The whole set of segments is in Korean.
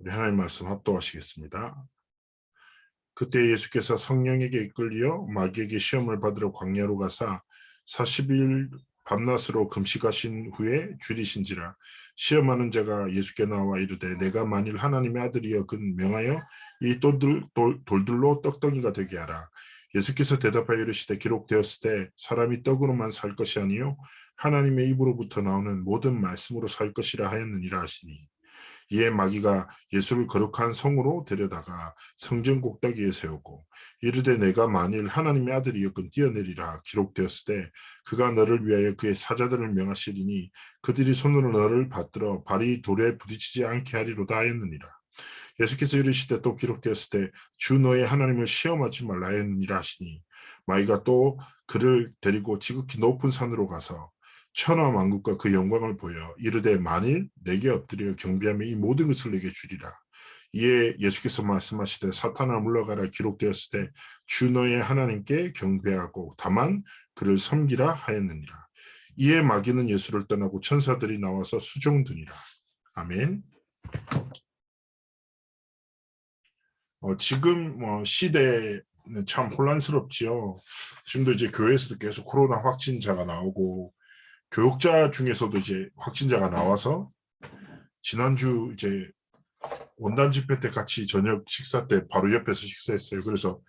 우리 하나님 말씀 합독하시겠습니다. 그때 예수께서 성령에게 이끌려 마귀에게 시험을 받으러 광야로 가사 40일 밤낮으로 금식하신 후에 줄이신지라. 시험하는 자가 예수께 나와 이르되 내가 만일 하나님의 아들이여 근 명하여 이 돌들로 떡덩이가 되게 하라. 예수께서 대답하여 이르시되 기록되었을 때 사람이 떡으로만 살 것이 아니요 하나님의 입으로부터 나오는 모든 말씀으로 살 것이라 하였느니라 하시니, 이에 마귀가 예수를 거룩한 성으로 데려다가 성전 꼭대기에 세우고 이르되 내가 만일 하나님의 아들이었건 뛰어내리라. 기록되었을 때 그가 너를 위하여 그의 사자들을 명하시리니 그들이 손으로 너를 받들어 발이 돌에 부딪히지 않게 하리로다 하였느니라. 예수께서 이르시되 또 기록되었을 때 주 너의 하나님을 시험하지 말라 하였느니라 하시니, 마귀가 또 그를 데리고 지극히 높은 산으로 가서 천하 만국과 그 영광을 보여 이르되 만일 내게 엎드려 경배하며 이 모든 것을 내게 주리라. 이에 예수께서 말씀하시되 사탄아 물러가라. 기록되었을 때 주 너의 하나님께 경배하고 다만 그를 섬기라 하였느니라. 이에 마귀는 예수를 떠나고 천사들이 나와서 수종드니라. 아멘. 지금 시대는 참 혼란스럽지요. 지금도 이제 교회에서도 계속 코로나 확진자가 나오고 교육자 중에서도 이제 확진자가 나와서 지난주 이제 원단 집회 때 같이 저녁 식사 때 바로 옆에서 식사했어요. 그래서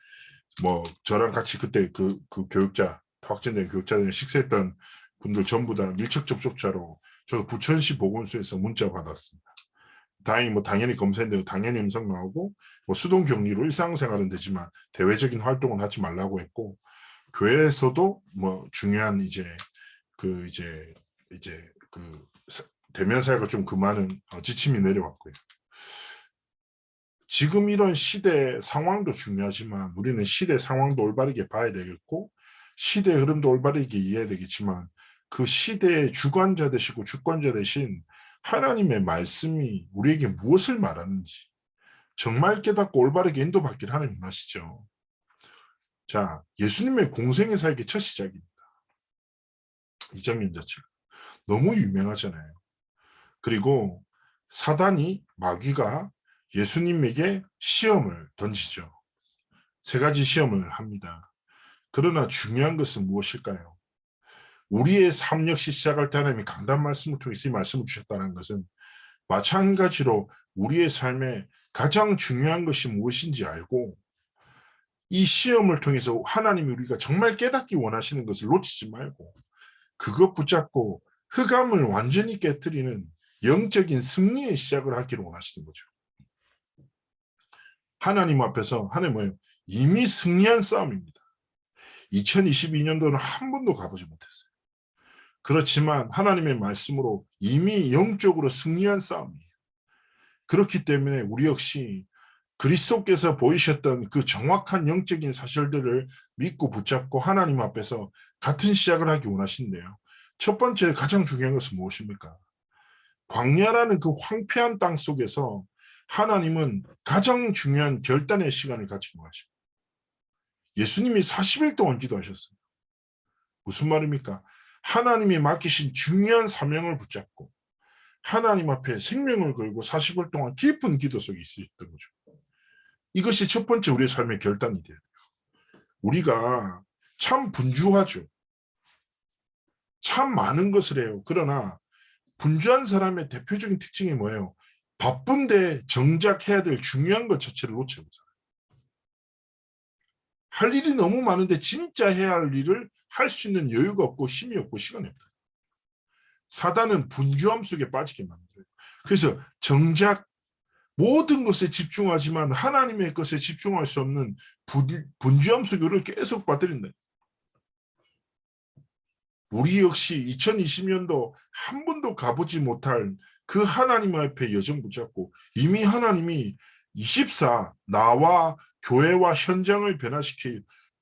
뭐 저랑 같이 그때 그 교육자 확진된 교육자들 식사했던 분들 전부 다 밀접 접촉자로 저 부천시 보건소에서 문자 받았습니다. 다행히 뭐 당연히 검사했는데 당연히 음성 나오고 뭐 수동 격리로 일상생활은 되지만 대외적인 활동은 하지 말라고 했고, 교회에서도 뭐 중요한 그 대면 사회가 좀 그만한 지침이 내려왔고요. 지금 이런 시대 상황도 중요하지만 우리는 시대 상황도 올바르게 봐야 되겠고 시대의 흐름도 올바르게 이해해야 되겠지만 그 시대의 주관자 되시고 주권자 되신 하나님의 말씀이 우리에게 무엇을 말하는지 정말 깨닫고 올바르게 인도받기를 하나님 원하시죠. 자, 예수님의 공생의 사역의 첫 시작입니다. 이 장면 자체가 너무 유명하잖아요. 그리고 사단이 마귀가 예수님에게 시험을 던지죠. 세 가지 시험을 합니다. 그러나 중요한 것은 무엇일까요? 우리의 삶 역시 시작할 때 하나님이 강단 말씀을 통해서 이 말씀을 주셨다는 것은 마찬가지로 우리의 삶에 가장 중요한 것이 무엇인지 알고 이 시험을 통해서 하나님이 우리가 정말 깨닫기 원하시는 것을 놓치지 말고 그것 붙잡고 흑암을 완전히 깨뜨리는 영적인 승리의 시작을 하기를 원하시는 거죠. 하나님 앞에서 하나님 뭐예요? 이미 승리한 싸움입니다. 2022년도는 한 번도 가보지 못했어요. 그렇지만 하나님의 말씀으로 이미 영적으로 승리한 싸움이에요. 그렇기 때문에 우리 역시 그리스도께서 보이셨던 그 정확한 영적인 사실들을 믿고 붙잡고 하나님 앞에서 같은 시작을 하기 원하신대요. 첫 번째 가장 중요한 것은 무엇입니까? 광야라는 그 황폐한 땅 속에서 하나님은 가장 중요한 결단의 시간을 가지고 가시고 예수님이 40일 동안 기도하셨어요. 무슨 말입니까? 하나님이 맡기신 중요한 사명을 붙잡고 하나님 앞에 생명을 걸고 40일 동안 깊은 기도 속에 있었던 거죠. 이것이 첫 번째 우리의 삶의 결단이 돼야 돼요. 우리가 참 분주하죠. 참 많은 것을 해요. 그러나 분주한 사람의 대표적인 특징이 뭐예요? 바쁜데 정작 해야 될 중요한 것 자체를 놓치고 살아요. 할 일이 너무 많은데 진짜 해야 할 일을 할 수 있는 여유가 없고 힘이 없고 시간이 없다. 사단은 분주함 속에 빠지게 만들어요. 그래서 정작 모든 것에 집중하지만 하나님의 것에 집중할 수 없는 분주함 속에 우리를 계속 빠뜨린다. 우리 역시 2020년도 한 번도 가보지 못할 그 하나님 앞에 여정 붙잡고 이미 하나님이 24 나와 교회와 현장을 변화시켜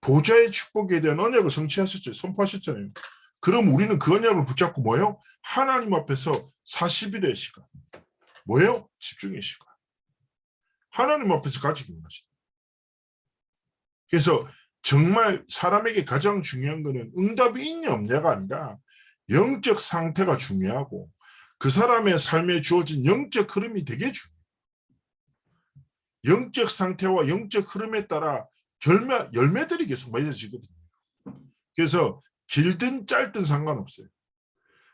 보좌의 축복에 대한 언약을 성취하셨죠. 선포하셨잖아요. 그럼 우리는 그 언약을 붙잡고 뭐예요? 하나님 앞에서 40일의 시간. 뭐예요? 집중의 시간. 하나님 앞에서 가지기 원하시다. 그래서 정말 사람에게 가장 중요한 것은 응답이 있냐 없냐가 아니라 영적 상태가 중요하고 그 사람의 삶에 주어진 영적 흐름이 되게 중요해요. 영적 상태와 영적 흐름에 따라 열매들이 계속 맺어지거든요. 그래서 길든 짧든 상관없어요.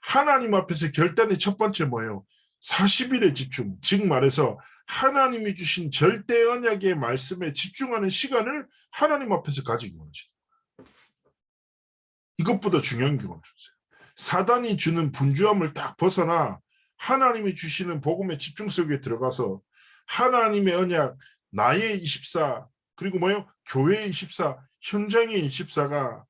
하나님 앞에서 결단의 첫 번째 뭐예요? 40일의 집중, 즉 말해서 하나님이 주신 절대 언약의 말씀에 집중하는 시간을 하나님 앞에서 가지기 원하시다. 이것보다 중요한 게 없어요. 사단이 주는 분주함을 딱 벗어나 하나님이 주시는 복음의 집중 속에 들어가서 하나님의 언약, 나의 24, 그리고 뭐예요? 교회의 24, 현장의 24가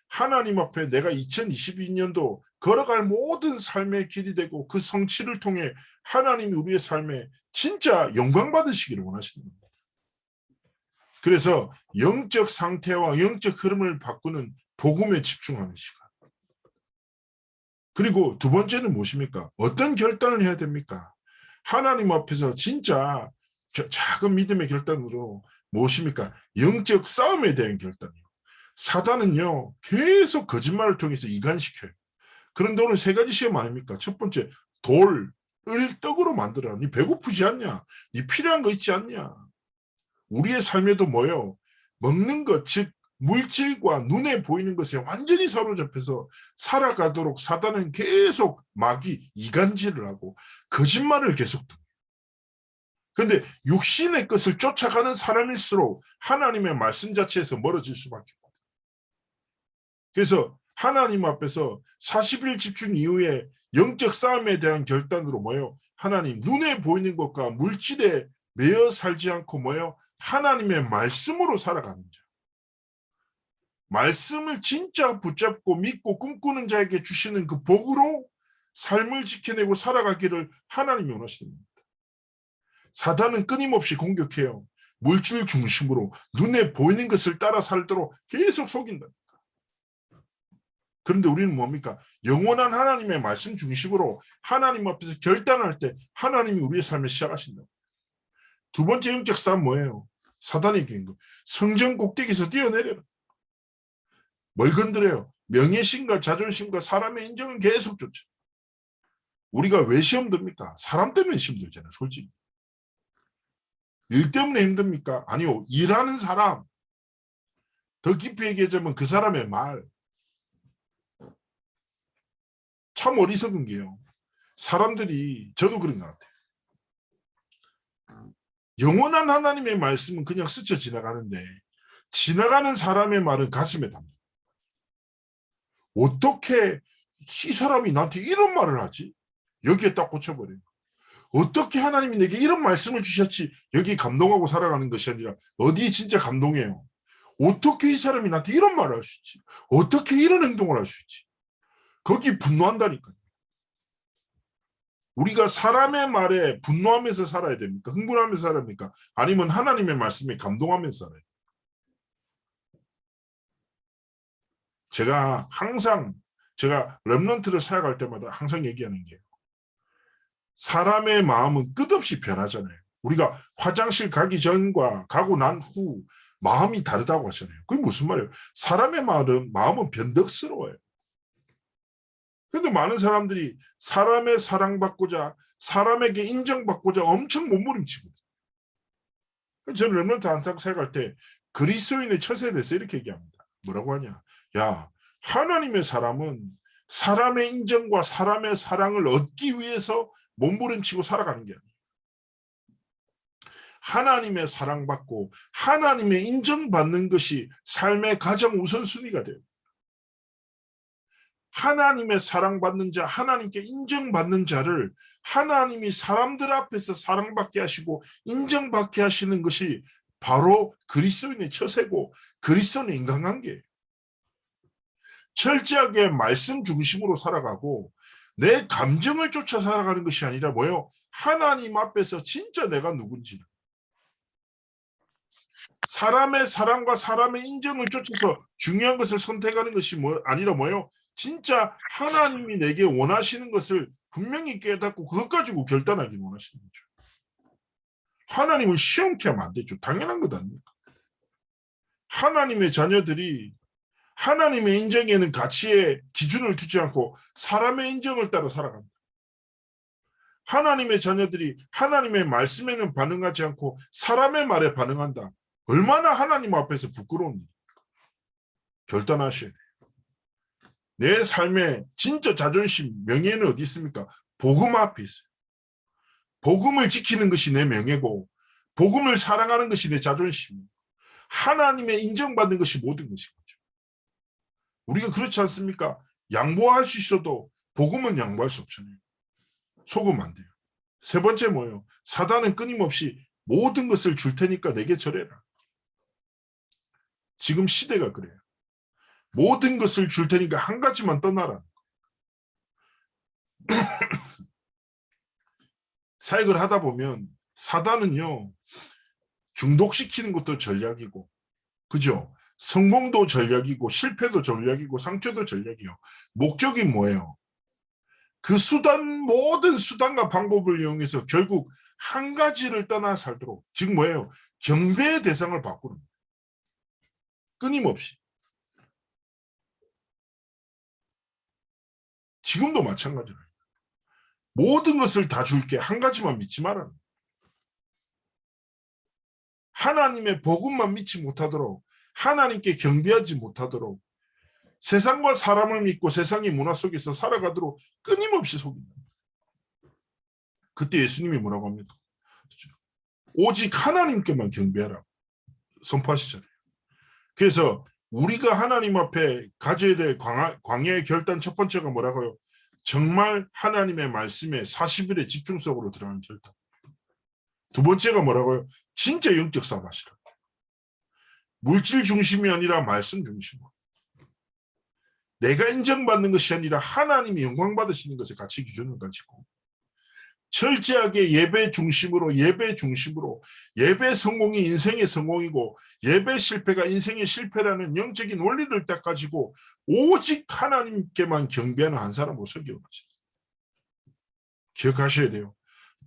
하나님 앞에 내가 2022년도 걸어갈 모든 삶의 길이 되고 그 성취를 통해 하나님이 우리의 삶에 진짜 영광 받으시기를 원하시는 겁니다. 그래서 영적 상태와 영적 흐름을 바꾸는 복음에 집중하는 시간. 그리고 두 번째는 무엇입니까? 어떤 결단을 해야 됩니까? 하나님 앞에서 진짜 작은 믿음의 결단으로 무엇입니까? 영적 싸움에 대한 결단이요. 사단은요, 계속 거짓말을 통해서 이간시켜요. 그런데 오늘 세 가지 시험 아닙니까? 첫 번째, 돌을 떡으로 만들어. 니 배고프지 않냐? 니 필요한 거 있지 않냐? 우리의 삶에도 뭐예요? 먹는 것, 즉 물질과 눈에 보이는 것에 완전히 사로잡혀서 살아가도록 사단은 계속 마귀, 이간질을 하고 거짓말을 계속 듭니다. 그런데 육신의 것을 쫓아가는 사람일수록 하나님의 말씀 자체에서 멀어질 수밖에 없어요. 그래서 하나님 앞에서 40일 집중 이후에 영적 싸움에 대한 결단으로 뭐예요? 하나님, 눈에 보이는 것과 물질에 매여 살지 않고 뭐예요? 하나님의 말씀으로 살아가는 자. 말씀을 진짜 붙잡고 믿고 꿈꾸는 자에게 주시는 그 복으로 삶을 지켜내고 살아가기를 하나님이 원하시는 겁니다. 사단은 끊임없이 공격해요. 물질 중심으로 눈에 보이는 것을 따라 살도록 계속 속인다. 그런데 우리는 뭡니까? 영원한 하나님의 말씀 중심으로 하나님 앞에서 결단할 때 하나님이 우리의 삶을 시작하신다. 두 번째 영적 싸움 뭐예요? 사단이 이긴 거. 성전 꼭대기에서 뛰어내려라. 뭘 건드려요? 명예심과 자존심과 사람의 인정은 계속 쫓죠. 우리가 왜 시험 듭니까? 사람 때문에 시험 들잖아요, 솔직히. 일 때문에 힘듭니까? 아니요, 일하는 사람. 더 깊이 얘기하자면 그 사람의 말. 참 어리석은 게요. 사람들이, 저도 그런 것 같아요. 영원한 하나님의 말씀은 그냥 스쳐 지나가는데 지나가는 사람의 말은 가슴에 담니다. 어떻게 이 사람이 나한테 이런 말을 하지? 여기에 딱 꽂혀버려요. 어떻게 하나님이 내게 이런 말씀을 주셨지? 여기 감동하고 살아가는 것이 아니라 어디에 진짜 감동해요? 어떻게 이 사람이 나한테 이런 말을 할 수 있지? 어떻게 이런 행동을 할 수 있지? 거기 분노한다니까요. 우리가 사람의 말에 분노하면서 살아야 됩니까? 흥분하면서 살아야 됩니까? 아니면 하나님의 말씀에 감동하면서 살아야 됩니까? 제가 렘넌트를 사역할 때마다 항상 얘기하는 게 사람의 마음은 끝없이 변하잖아요. 우리가 화장실 가기 전과 가고 난 후 마음이 다르다고 하잖아요. 그게 무슨 말이에요? 사람의 마음은 변덕스러워요. 근데 많은 사람들이 사람의 사랑받고자 사람에게 인정받고자 엄청 몸부림치거든요. 저는 렘넌트 항상 생각할 때 그리스도인의 처세에 대해서 이렇게 얘기합니다. 뭐라고 하냐? 야, 하나님의 사람은 사람의 인정과 사람의 사랑을 얻기 위해서 몸부림치고 살아가는 게 아니에요. 하나님의 사랑받고 하나님의 인정받는 것이 삶의 가장 우선순위가 돼요. 하나님의 사랑받는 자, 하나님께 인정받는 자를 하나님이 사람들 앞에서 사랑받게 하시고 인정받게 하시는 것이 바로 그리스도인의 처세고 그리스도인의 인간관계예요. 철저하게 말씀 중심으로 살아가고 내 감정을 쫓아 살아가는 것이 아니라 뭐예요? 하나님 앞에서 진짜 내가 누군지. 사람의 사랑과 사람의 인정을 쫓아서 중요한 것을 선택하는 것이 아니라 뭐예요? 진짜 하나님이 내게 원하시는 것을 분명히 깨닫고 그것 가지고 결단하기 원하시는 거죠. 하나님을 시험케 하면 안 되죠. 당연한 것 아닙니까? 하나님의 자녀들이 하나님의 인정에는 가치의 기준을 두지 않고 사람의 인정을 따라 살아갑니다. 하나님의 자녀들이 하나님의 말씀에는 반응하지 않고 사람의 말에 반응한다. 얼마나 하나님 앞에서 부끄러운 일입니까? 결단하셔야 돼요. 내 삶의 진짜 자존심, 명예는 어디 있습니까? 복음 앞에 있어요. 복음을 지키는 것이 내 명예고 복음을 사랑하는 것이 내 자존심. 하나님의 인정받는 것이 모든 것인 거죠. 우리가 그렇지 않습니까? 양보할 수 있어도 복음은 양보할 수 없잖아요. 속으면 안 돼요. 세 번째 뭐예요? 사단은 끊임없이 모든 것을 줄 테니까 내게 절해라. 지금 시대가 그래요. 모든 것을 줄 테니까 한 가지만 떠나라. 사역을 하다 보면 사단은요, 중독시키는 것도 전략이고, 그죠? 성공도 전략이고, 실패도 전략이고, 상처도 전략이요. 목적이 뭐예요? 그 모든 수단과 방법을 이용해서 결국 한 가지를 떠나 살도록, 즉 뭐예요? 경배의 대상을 바꾸는 거예요. 끊임없이. 지금도 마찬가지예요. 모든 것을 다 줄게, 한 가지만 믿지 말아요. 하나님의 복음만 믿지 못하도록, 하나님께 경배하지 못하도록, 세상과 사람을 믿고 세상의 문화 속에서 살아가도록 끊임없이 속인다. 그때 예수님이 뭐라고 합니까? 오직 하나님께만 경배하라 선포하시잖아요. 그래서 우리가 하나님 앞에 가져야 될 광야의 결단 첫 번째가 뭐라고요? 정말 하나님의 말씀에 40일의 집중 속으로 들어가는 결단. 두 번째가 뭐라고요? 진짜 영적 싸움하시라. 물질 중심이 아니라 말씀 중심으로. 내가 인정받는 것이 아니라 하나님이 영광 받으시는 것에 가치 기준을 가지고 철저하게 예배 중심으로 예배 성공이 인생의 성공이고 예배 실패가 인생의 실패라는 영적인 원리를 딱 가지고 오직 하나님께만 경배하는 한 사람으로 설교하시다. 기억하셔야 돼요.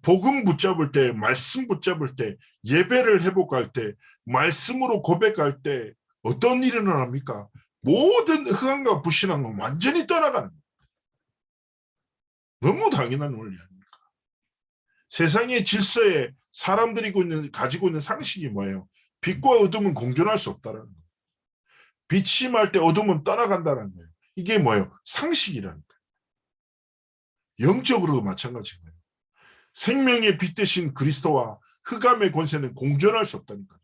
복음 붙잡을 때, 말씀 붙잡을 때, 예배를 회복할 때, 말씀으로 고백할 때 어떤 일이 일어납니까? 모든 흑암과 불신앙은 완전히 떠나가는 거예요. 너무 당연한 원리 아닙니까? 세상의 질서에 사람들이 가지고 있는 상식이 뭐예요? 빛과 어둠은 공존할 수 없다는 거예요. 빛이 말 때 어둠은 떠나간다는 거예요. 이게 뭐예요? 상식이라는 거예요. 영적으로도 마찬가지예요. 생명의 빛 대신 그리스도와 흑암의 권세는 공존할 수 없다니까요.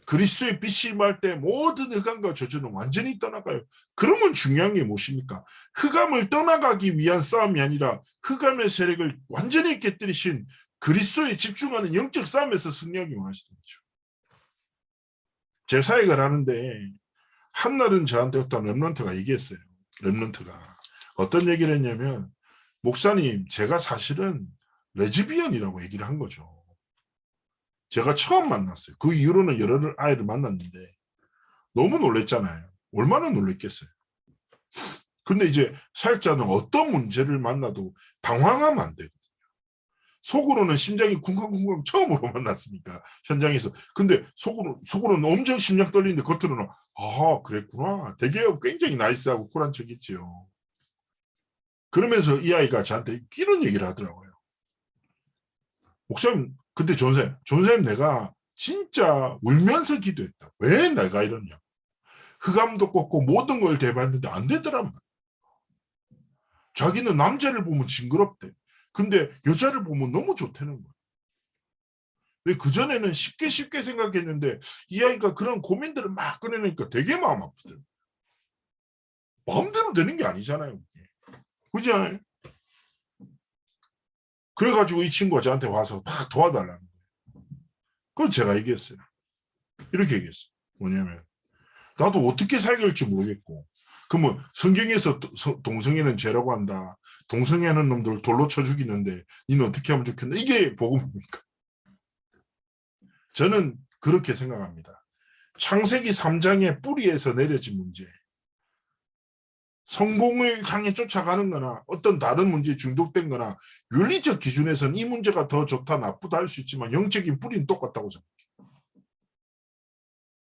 그리스도의 빛이 임할 때 모든 흑암과 저주는 완전히 떠나가요. 그러면 중요한 게 무엇입니까? 흑암을 떠나가기 위한 싸움이 아니라 흑암의 세력을 완전히 깨뜨리신 그리스도에 집중하는 영적 싸움에서 승리하기 원하시는 거죠. 제 사역을 하는데 한날은 저한테 어떤 렘넌트가 얘기했어요. 렘넌트가 어떤 얘기를 했냐면 목사님 제가 사실은 레즈비언이라고 얘기를 한 거죠. 제가 처음 만났어요. 그 이후로는 여러 아이를 만났는데 너무 놀랬잖아요. 얼마나 놀랬겠어요. 근데 이제 사역자는 어떤 문제를 만나도 당황하면 안 되거든요. 속으로는 심장이 쿵쾅쿵쾅 처음으로 만났으니까 현장에서. 근데 속으로는 엄청 심장 떨리는데 겉으로는 아 그랬구나. 되게 굉장히 나이스하고 쿨한 척이지요. 그러면서 이 아이가 저한테 이런 얘기를 하더라고요. 목사님 그때 존쌤 내가 진짜 울면서 기도했다. 왜 내가 이러냐. 흑암도 꺾고 모든 걸 대봤는데 안 되더란 말이야. 자기는 남자를 보면 징그럽대. 근데 여자를 보면 너무 좋다는 거야. 왜 그전에는 쉽게 생각했는데 이 아이가 그런 고민들을 막 꺼내니까 되게 마음 아프더라고요. 마음대로 되는 게 아니잖아요. 그렇지 않아요? 그래가지고 이 친구가 저한테 와서 막 도와달라는 거예요. 그걸 제가 얘기했어요. 이렇게 얘기했어요. 뭐냐면 나도 어떻게 살길지 모르겠고 그러면 성경에서 동성애는 죄라고 한다. 동성애하는 놈들 돌로 쳐 죽이는데 니는 어떻게 하면 좋겠나. 이게 복음입니까? 저는 그렇게 생각합니다. 창세기 3장의 뿌리에서 내려진 문제. 성공을 향해 쫓아가는 거나 어떤 다른 문제에 중독된 거나 윤리적 기준에서는 이 문제가 더 좋다 나쁘다 할 수 있지만 영적인 뿌리는 똑같다고 생각해요.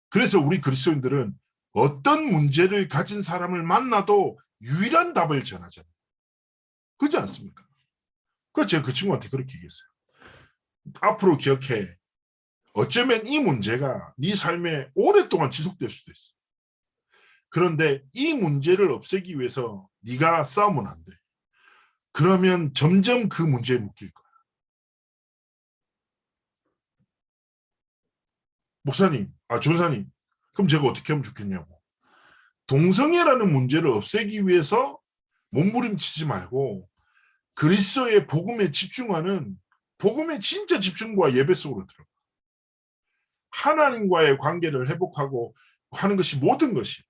그래서 우리 그리스도인들은 어떤 문제를 가진 사람을 만나도 유일한 답을 전하잖아요. 그렇지 않습니까? 그래서 제가 그 친구한테 그렇게 얘기했어요. 앞으로 기억해. 어쩌면 이 문제가 네 삶에 오랫동안 지속될 수도 있어. 그런데 이 문제를 없애기 위해서 네가 싸우면 안 돼. 그러면 점점 그 문제에 묶일 거야. 목사님, 전사님, 그럼 제가 어떻게 하면 좋겠냐고. 동성애라는 문제를 없애기 위해서 몸부림치지 말고 그리스도의 복음에 집중하는 복음의 진짜 집중과 예배 속으로 들어가. 하나님과의 관계를 회복하고 하는 것이 모든 것이.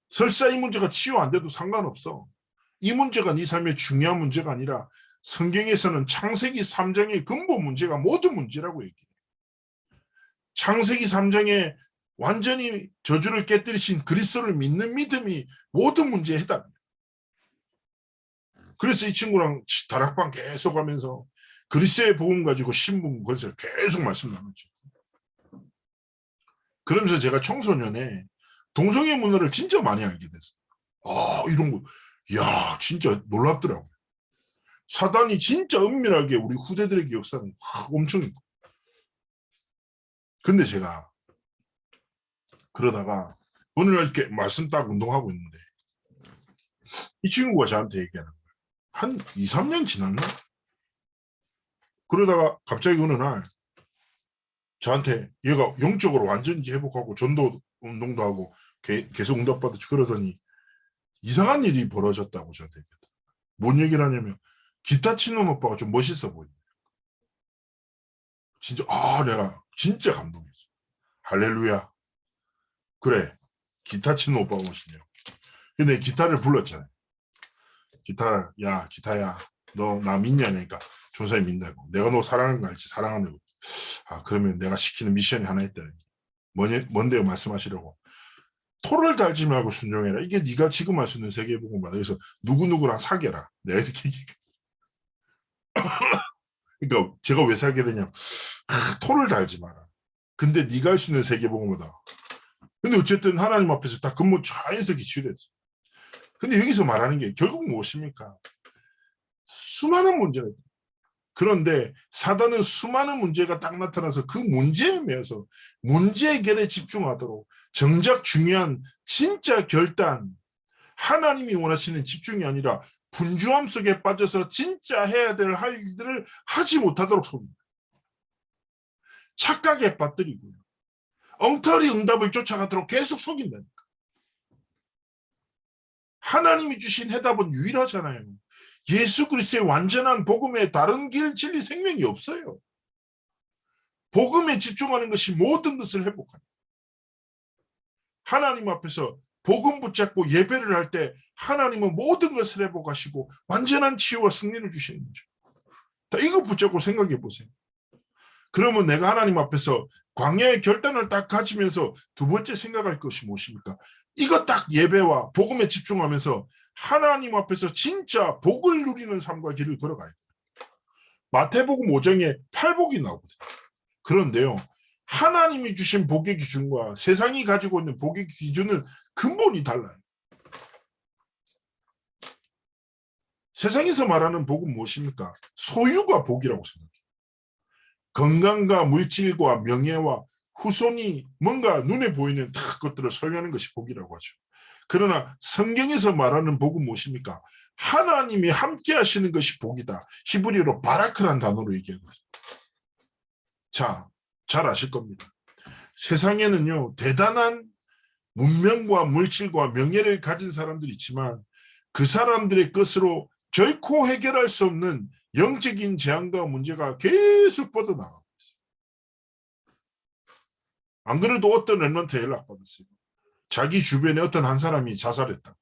설사 이 문제가 치유 안 돼도 상관없어. 이 문제가 네 삶의 중요한 문제가 아니라 성경에서는 창세기 3장의 근본 문제가 모든 문제라고 얘기해. 창세기 3장에 완전히 저주를 깨뜨리신 그리스도를 믿는 믿음이 모든 문제의 해답이에요. 그래서 이 친구랑 다락방 계속 하면서 그리스도의 복음 가지고 신분 거기서 계속 말씀 나눴죠. 그러면서 제가 청소년에 동성애 문화를 진짜 많이 알게 됐어요. 이런 거, 야, 진짜 놀랍더라고요. 사단이 진짜 은밀하게 우리 후대들에게 역사는 엄청. 근데 제가 그러다가 어느 날 이렇게 말씀 딱 운동하고 있는데 이 친구가 저한테 얘기하는 거예요. 한 2, 3년 지났나? 그러다가 갑자기 어느 날 저한테 얘가 영적으로 완전히 회복하고 전도 운동도 하고 계속 응답받았지. 그러더니 이상한 일이 벌어졌다고 저한테 얘기하더라고요. 뭔 얘기를 하냐면 기타 치는 오빠가 좀 멋있어 보인다. 진짜 내가 진짜 감동했어. 할렐루야. 그래, 기타 치는 오빠가 멋있네요. 근데 기타를 불렀잖아요. 기타야 너 나 믿냐? 그러니까 조사에 믿는다고. 내가 너 사랑하는 거 알지? 사랑한다고. 그러면 내가 시키는 미션이 하나 있다. 뭔데요? 말씀하시라고. 토를 달지 말고 순종해라. 이게 네가 지금 할 수 있는 세계복음이다. 그래서 누구누구랑 사귀어라. 내가 이렇게 그러니까 제가 왜 살게 되냐. 토를 달지 마라. 근데 네가 할 수 있는 세계복음이다. 근데 어쨌든 하나님 앞에서 다 근무 자연스럽게 치유됐어. 근데 여기서 말하는 게 결국 무엇입니까? 수많은 문제가 있다. 그런데 사단은 수많은 문제가 딱 나타나서 그 문제에 매여서 문제 해결에 집중하도록 정작 중요한 진짜 결단, 하나님이 원하시는 집중이 아니라 분주함 속에 빠져서 진짜 해야 될 할 일들을 하지 못하도록 속입니다. 착각에 빠뜨리고요. 엉터리 응답을 쫓아가도록 계속 속인다니까. 하나님이 주신 해답은 유일하잖아요. 예수 그리스도의 완전한 복음에 다른 길, 진리, 생명이 없어요. 복음에 집중하는 것이 모든 것을 회복합니다. 하나님 앞에서 복음 붙잡고 예배를 할 때 하나님은 모든 것을 회복하시고 완전한 치유와 승리를 주시는 거죠. 이거 붙잡고 생각해 보세요. 그러면 내가 하나님 앞에서 광야의 결단을 딱 가지면서 두 번째 생각할 것이 무엇입니까? 이거 딱 예배와 복음에 집중하면서 하나님 앞에서 진짜 복을 누리는 삶과 길을 걸어가야 돼요. 마태복음 5장에 8복이 나오거든요. 그런데요, 하나님이 주신 복의 기준과 세상이 가지고 있는 복의 기준은 근본이 달라요. 세상에서 말하는 복은 무엇입니까? 소유가 복이라고 생각해요. 건강과 물질과 명예와 후손이 뭔가 눈에 보이는 것들을 소유하는 것이 복이라고 하죠. 그러나 성경에서 말하는 복은 무엇입니까? 하나님이 함께 하시는 것이 복이다. 히브리어로 바라크란 단어로 얘기하거든요. 자, 잘 아실 겁니다. 세상에는요, 대단한 문명과 물질과 명예를 가진 사람들이 있지만 그 사람들의 것으로 결코 해결할 수 없는 영적인 재앙과 문제가 계속 뻗어나가고 있어요. 안 그래도 어떤 랩런트 연락받았어요. 자기 주변에 어떤 한 사람이 자살했다.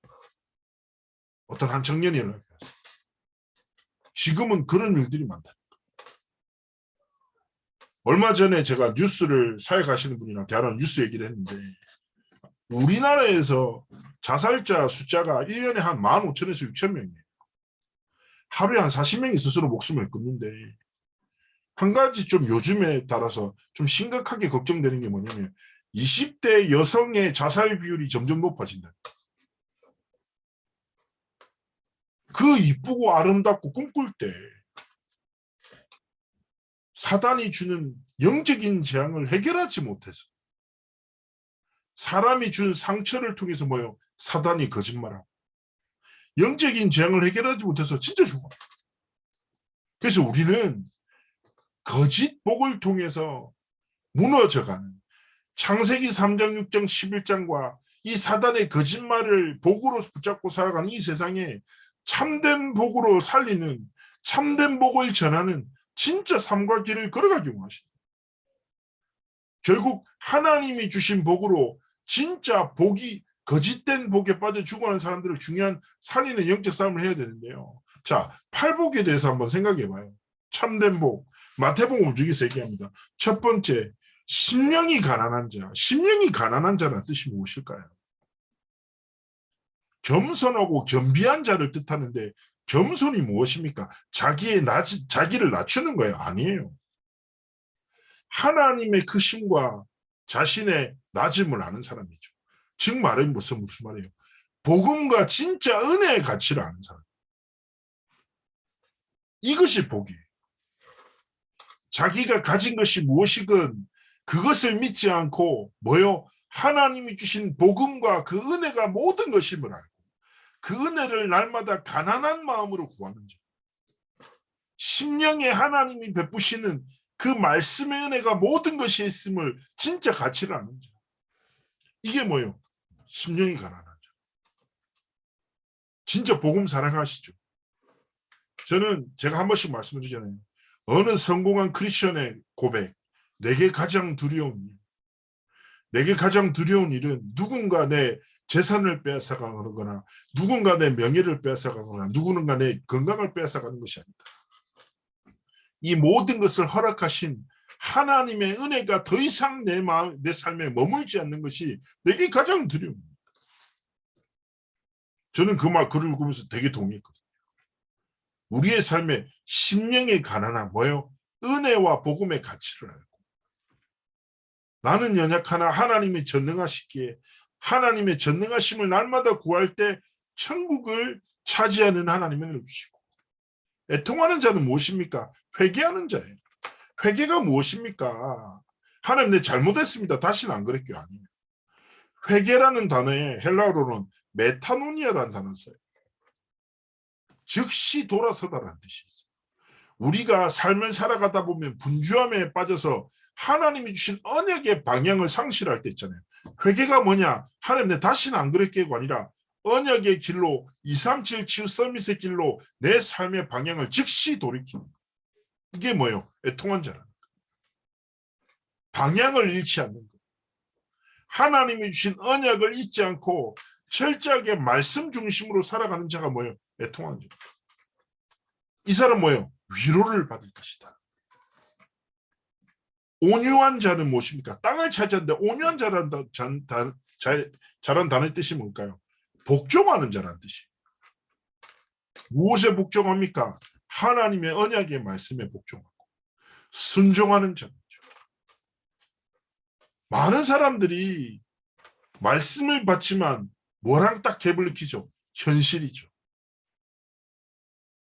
어떤 한 청년이 연락했어요. 지금은 그런 일들이 많다. 얼마 전에 제가 뉴스를 사역하시는 분이랑 대화하는 뉴스 얘기를 했는데 우리나라에서 자살자 숫자가 1년에 한 15,000에서 6,000명이에요. 하루에 한 40명이 스스로 목숨을 끊는데 한 가지 좀 요즘에 따라서 좀 심각하게 걱정되는 게 뭐냐면 20대 여성의 자살 비율이 점점 높아진다. 그 이쁘고 아름답고 꿈꿀 때 사단이 주는 영적인 재앙을 해결하지 못해서 사람이 준 상처를 통해서 뭐예요? 사단이 거짓말하고 영적인 재앙을 해결하지 못해서 진짜 죽어요. 그래서 우리는 거짓 복을 통해서 무너져가는 창세기 3장, 6장, 11장과 이 사단의 거짓말을 복으로 붙잡고 살아가는 이 세상에 참된 복으로 살리는 참된 복을 전하는 진짜 삶과 길을 걸어가기 원하십니다. 결국 하나님이 주신 복으로 진짜 복이 거짓된 복에 빠져 죽어가는 사람들을 중요한 살리는 영적 싸움을 해야 되는데요. 자, 팔복에 대해서 한번 생각해 봐요. 참된 복. 마태복음 중에서 얘기합니다. 첫 번째, 심령이 가난한 자. 심령이 가난한 자라는 뜻이 무엇일까요? 겸손하고 겸비한 자를 뜻하는데 겸손이 무엇입니까? 자기를 낮추는 거예요? 아니에요. 하나님의 크심과 자신의 낮음을 아는 사람이죠. 즉 말은 무슨 말이에요? 복음과 진짜 은혜의 가치를 아는 사람. 이것이 복이에요. 자기가 가진 것이 무엇이건 그것을 믿지 않고 뭐요? 하나님이 주신 복음과 그 은혜가 모든 것임을 알고 그 은혜를 날마다 가난한 마음으로 구하는 자. 심령에 하나님이 베푸시는 그 말씀의 은혜가 모든 것이 있음을 진짜 가치를 아는 자. 이게 뭐예요? 심령이 가난한 자. 진짜 복음 사랑하시죠? 저는 제가 한 번씩 말씀드리잖아요. 어느 성공한 크리스천의 고백, 내게 가장 두려운 일. 내게 가장 두려운 일은 누군가 내 재산을 빼앗아가거나 누군가 내 명예를 빼앗아가거나 누군가 내 건강을 빼앗아가는 것이 아니다. 이 모든 것을 허락하신 하나님의 은혜가 더 이상 내 삶에 머물지 않는 것이 내게 가장 두려웁니다. 저는 글을 읽으면서 되게 동의했거든요. 우리의 삶에 심령의 가난한 뭐예요? 은혜와 복음의 가치를 알고 나는 연약하나 하나님이 전능하시기에 하나님의 전능하심을 날마다 구할 때 천국을 차지하는 하나님의 은혜를 주시고 애통하는 자는 무엇입니까? 회개하는 자예요. 회개가 무엇입니까? 하나님 내 잘못했습니다. 다시는 안 그럴게요. 아니에요. 회개라는 단어에 헬라어로는 메타노니아라는 단어를 써요. 즉시 돌아서다라는 뜻이 있어요. 우리가 삶을 살아가다 보면 분주함에 빠져서 하나님이 주신 언약의 방향을 상실할 때 있잖아요. 회개가 뭐냐? 하나님 내 다시는 안 그럴게가 아니라 언약의 길로 237 치유 서밋의 길로 내 삶의 방향을 즉시 돌이키는 거. 이게 뭐예요? 애통한 자라는 거. 방향을 잃지 않는 거. 하나님이 주신 언약을 잊지 않고 철저하게 말씀 중심으로 살아가는 자가 뭐예요? 애통한 자. 이 사람 뭐예요? 위로를 받을 것이다. 온유한 자는 무엇입니까? 땅을 차지하는데 온유한 자란 단어의 뜻이 뭘까요? 복종하는 자라는 뜻이에요. 무엇에 복종합니까? 하나님의 언약의 말씀에 복종하고 순종하는 자죠. 많은 사람들이 말씀을 받지만 뭐랑 딱 갭을 느끼죠? 현실이죠.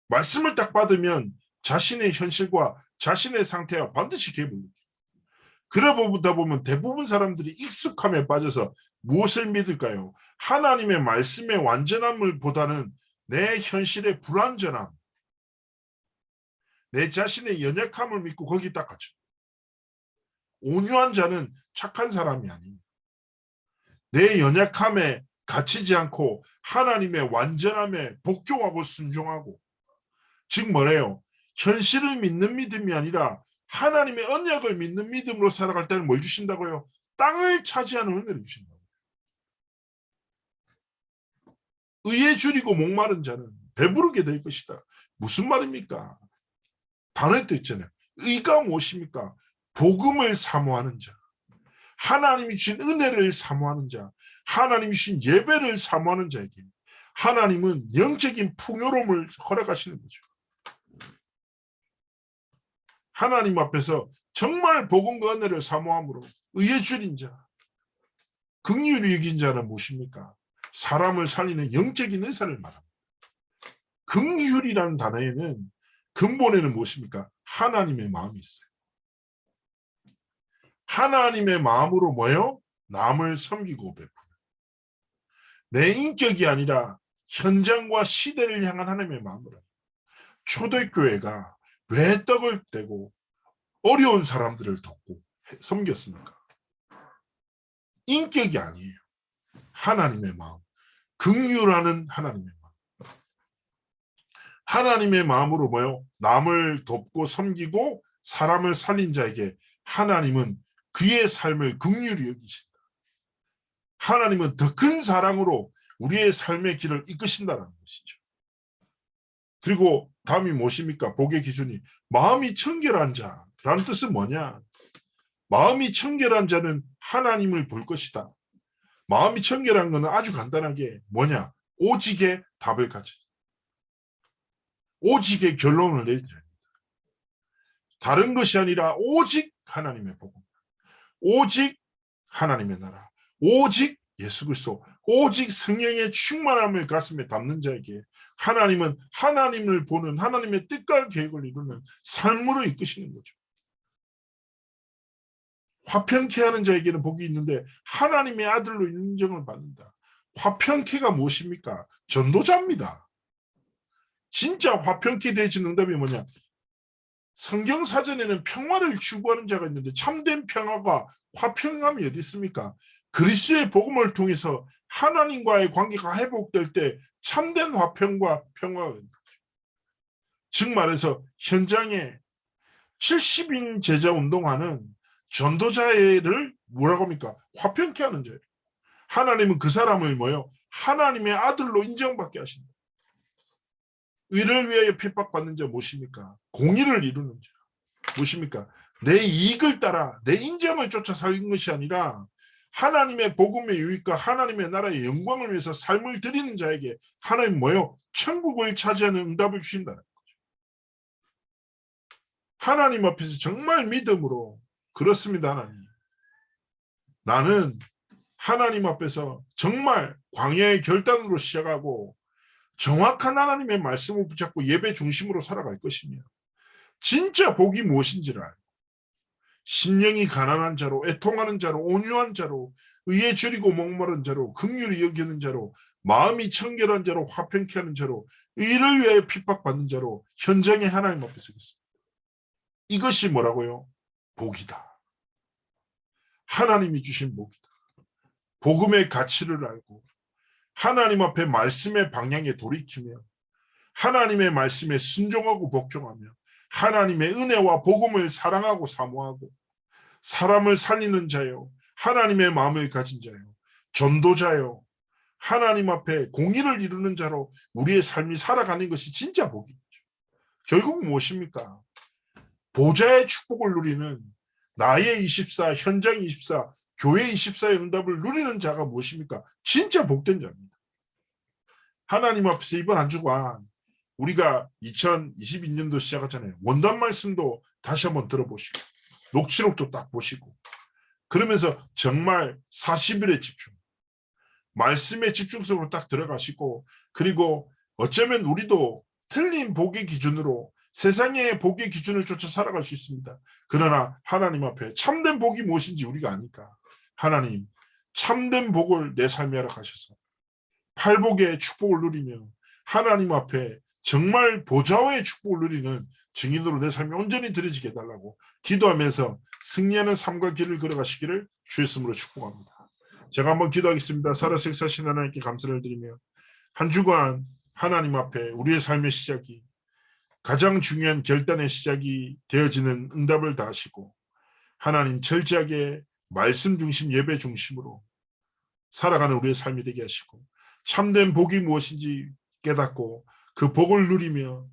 말씀을 딱 받으면 자신의 현실과 자신의 상태와 반드시 갭을 느껴요. 그러다 보면 대부분 사람들이 익숙함에 빠져서 무엇을 믿을까요? 하나님의 말씀의 완전함을 보다는 내 현실의 불완전함, 내 자신의 연약함을 믿고 거기 딱 갇혀. 온유한 자는 착한 사람이 아닙니다. 내 연약함에 갇히지 않고 하나님의 완전함에 복종하고 순종하고, 즉 뭐래요? 현실을 믿는 믿음이 아니라 하나님의 언약을 믿는 믿음으로 살아갈 때는 뭘 주신다고요? 땅을 차지하는 은혜를 주신다고요. 의에 줄이고 목마른 자는 배부르게 될 것이다. 무슨 말입니까? 단어에 또 있잖아요. 의가 무엇입니까? 복음을 사모하는 자, 하나님이 주신 은혜를 사모하는 자, 하나님이 주신 예배를 사모하는 자에게 하나님은 영적인 풍요로움을 허락하시는 거죠. 하나님 앞에서 정말 복음과 은혜를 사모함으로 의에 줄인 자, 긍휼히 여긴 자는 무엇입니까? 사람을 살리는 영적인 의사를 말합니다. 긍휼이라는 단어에는 근본에는 무엇입니까? 하나님의 마음이 있어요. 하나님의 마음으로 뭐요? 남을 섬기고 베푸는. 내 인격이 아니라 현장과 시대를 향한 하나님의 마음으로. 초대교회가 왜 떡을 떼고 어려운 사람들을 돕고 섬겼습니까? 인격이 아니에요. 하나님의 마음. 긍휼하는 하나님의 마음. 하나님의 마음으로 뭐요? 남을 돕고 섬기고 사람을 살린 자에게 하나님은 그의 삶을 긍휼히 여기신다. 하나님은 더 큰 사랑으로 우리의 삶의 길을 이끄신다는 것이죠. 그리고 다음이 무엇입니까? 복의 기준이 마음이 청결한 자라는 뜻은 뭐냐? 마음이 청결한 자는 하나님을 볼 것이다. 마음이 청결한 것은 아주 간단하게 뭐냐? 오직의 답을 가져. 오직의 결론을 내리자. 다른 것이 아니라 오직 하나님의 복음. 오직 하나님의 나라. 오직 예수 그리스도. 오직 성령의 충만함을 가슴에 담는 자에게 하나님은 하나님을 보는 하나님의 뜻과 계획을 이루는 삶으로 이끄시는 거죠. 화평케 하는 자에게는 복이 있는데 하나님의 아들로 인정을 받는다. 화평케가 무엇입니까? 전도자입니다. 진짜 화평케 되어진 응답이 뭐냐? 성경 사전에는 평화를 추구하는 자가 있는데 참된 평화가 화평함이 어디 있습니까? 그리스도의 복음을 통해서 하나님과의 관계가 회복될 때 참된 화평과 평화가 있는 거죠. 즉 말해서 현장에 70인 제자 운동하는 전도자를 뭐라고 합니까? 화평케 하는 자예요. 하나님은 그 사람을 뭐요? 하나님의 아들로 인정받게 하신다. 의를 위하여 핍박받는 자 무엇입니까? 공의를 이루는 자 무엇입니까? 내 이익을 따라 내 인정을 쫓아 살린 것이 아니라 하나님의 복음의 유익과 하나님의 나라의 영광을 위해서 삶을 드리는 자에게 하나님 뭐요? 천국을 차지하는 응답을 주신다는 거죠. 하나님 앞에서 정말 믿음으로 그렇습니다. 하나님. 나는 하나님 앞에서 정말 광야의 결단으로 시작하고 정확한 하나님의 말씀을 붙잡고 예배 중심으로 살아갈 것이며 진짜 복이 무엇인지를 알고 심령이 가난한 자로 애통하는 자로 온유한 자로 의에 줄이고 목마른 자로 긍휼히 여기는 자로 마음이 청결한 자로 화평케 하는 자로 의를 위하여 핍박받는 자로 현장에 하나님 앞에 서겠습니다. 이것이 뭐라고요? 복이다. 하나님이 주신 복이다. 복음의 가치를 알고 하나님 앞에 말씀의 방향에 돌이키며 하나님의 말씀에 순종하고 복종하며 하나님의 은혜와 복음을 사랑하고 사모하고 사람을 살리는 자요. 하나님의 마음을 가진 자요. 전도자요. 하나님 앞에 공의를 이루는 자로 우리의 삶이 살아가는 것이 진짜 복이죠. 결국 무엇입니까? 보좌의 축복을 누리는 나의 24, 현장 24, 교회 24의 응답을 누리는 자가 무엇입니까? 진짜 복된 자입니다. 하나님 앞에서 이번 한 주간 우리가 2022년도 시작하잖아요. 원단 말씀도 다시 한번 들어보시고 녹취록도 딱 보시고 그러면서 정말 40일의 집중 말씀의 집중성으로 딱 들어가시고 그리고 어쩌면 우리도 틀린 복의 기준으로 세상의 복의 기준을 쫓아 살아갈 수 있습니다. 그러나 하나님 앞에 참된 복이 무엇인지 우리가 아니까 하나님 참된 복을 내 삶에 허락하셔서 팔복의 축복을 누리며 하나님 앞에 정말 보좌의 축복을 누리는 증인으로 내 삶이 온전히 드려지게 해달라고 기도하면서 승리하는 삶과 길을 걸어가시기를 주의 이름으로 축복합니다. 제가 한번 기도하겠습니다. 살아서 역사하신 하나님께 감사를 드리며 한 주간 하나님 앞에 우리의 삶의 시작이 가장 중요한 결단의 시작이 되어지는 응답을 다하시고 하나님 철저하게 말씀 중심 예배 중심으로 살아가는 우리의 삶이 되게 하시고 참된 복이 무엇인지 깨닫고 그 복을 누리며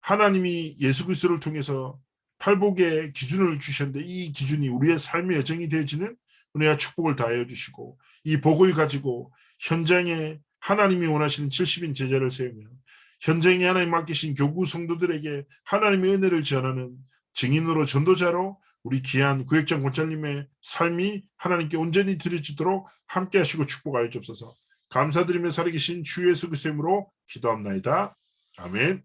하나님이 예수 그리스도를 통해서 팔복의 기준을 주셨는데 이 기준이 우리의 삶의 여정이 되어지는 은혜와 축복을 다하여 주시고 이 복을 가지고 현장에 하나님이 원하시는 70인 제자를 세우며 현장에 하나님 맡기신 교구 성도들에게 하나님의 은혜를 전하는 증인으로 전도자로 우리 귀한 구획장 권장님의 삶이 하나님께 온전히 드려지도록 함께 하시고 축복하여 주옵소서. 감사드리며 살아계신 주 예수 그리스도의 이름으로 기도합나이다. 아멘.